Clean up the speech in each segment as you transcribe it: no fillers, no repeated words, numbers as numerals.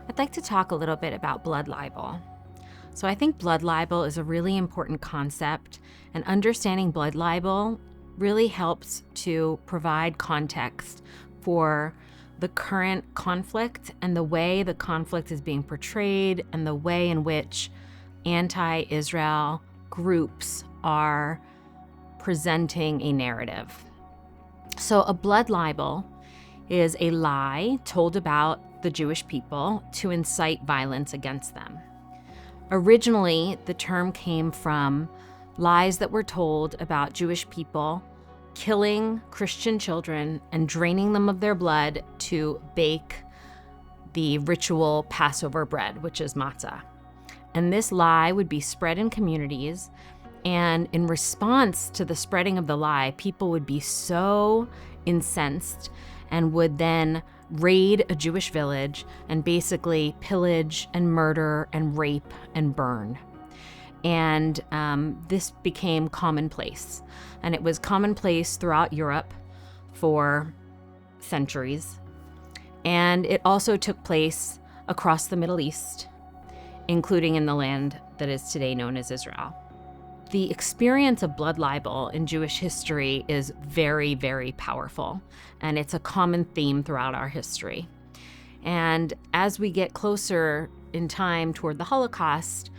I'd like to talk a little bit about blood libel. So I think blood libel is a really important concept, and understanding blood libel really helps to provide context for the current conflict and the way the conflict is being portrayed and the way in which anti-Israel groups are presenting a narrative. So a blood libel is a lie told about the Jewish people to incite violence against them. Originally, the term came from lies that were told about Jewish people killing Christian children and draining them of their blood to bake the ritual Passover bread, which is matzah. And this lie would be spread in communities, and in response to the spreading of the lie, people would be so incensed and would then raid a Jewish village and basically pillage and murder and rape and burn. And this became commonplace. And it was commonplace throughout Europe for centuries. And it also took place across the Middle East, including in the land that is today known as Israel. The experience of blood libel in Jewish history is very, very powerful, and it's a common theme throughout our history. And as we get closer in time toward the Holocaust,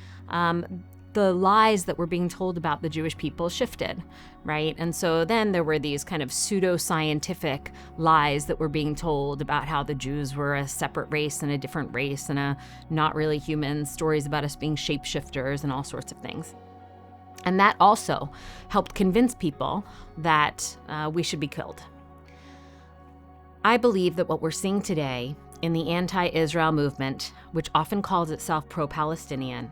the lies that were being told about the Jewish people shifted, right? And so then there were these kind of pseudo-scientific lies that were being told about how the Jews were a separate race and a different race and a not really human, stories about us being shapeshifters and all sorts of things. And that also helped convince people that we should be killed. I believe that what we're seeing today in the anti-Israel movement, which often calls itself pro-Palestinian,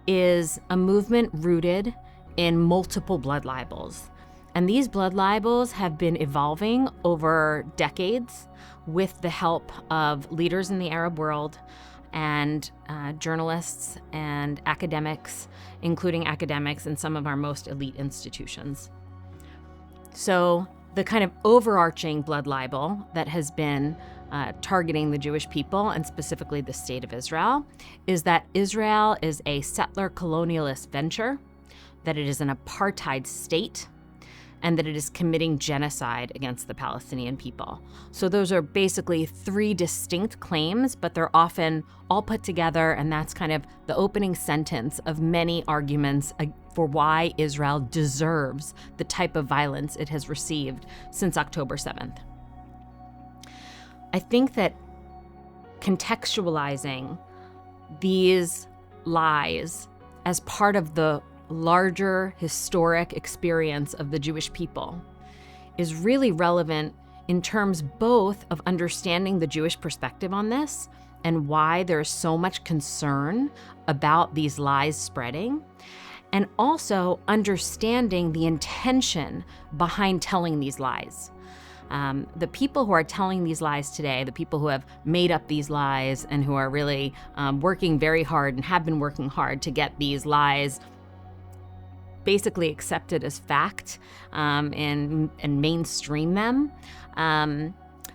is a movement rooted in multiple blood libels. And these blood libels have been evolving over decades with the help of leaders in the Arab world and journalists and academics, including academics in some of our most elite institutions. So the kind of overarching blood libel that has been targeting the Jewish people and specifically the state of Israel is that Israel is a settler-colonialist venture, that it is an apartheid state, and that it is committing genocide against the Palestinian people. So those are basically three distinct claims, but they're often all put together, and that's kind of the opening sentence of many arguments for why Israel deserves the type of violence it has received since October 7th. I think that contextualizing these lies as part of the larger historic experience of the Jewish people is really relevant in terms both of understanding the Jewish perspective on this and why there's so much concern about these lies spreading, and also understanding the intention behind telling these lies. The people who are telling these lies today, the people who have made up these lies and who are really working very hard and have been working hard to get these lies basically accepted as fact and mainstream them,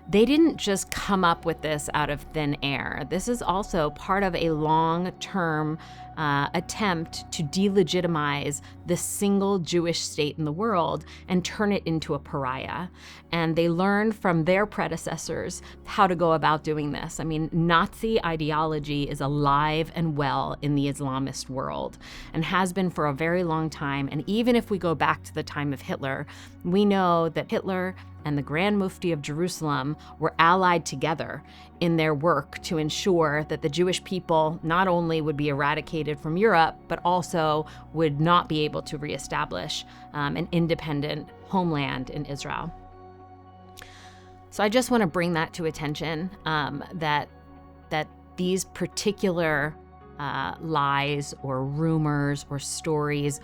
they didn't just come up with this out of thin air. This is also part of a long-term attempt to delegitimize the single Jewish state in the world and turn it into a pariah. And they learned from their predecessors how to go about doing this. I mean, Nazi ideology is alive and well in the Islamist world and has been for a very long time. And even if we go back to the time of Hitler, we know that Hitler and the Grand Mufti of Jerusalem were allied together in their work to ensure that the Jewish people not only would be eradicated from Europe, but also would not be able to reestablish an independent homeland in Israel. So I just want to bring that to attention, that these particular lies or rumors or stories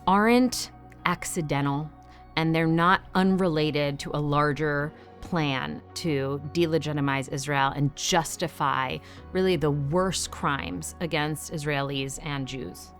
aren't accidental, and they're not unrelated to a larger plan to delegitimize Israel and justify really the worst crimes against Israelis and Jews.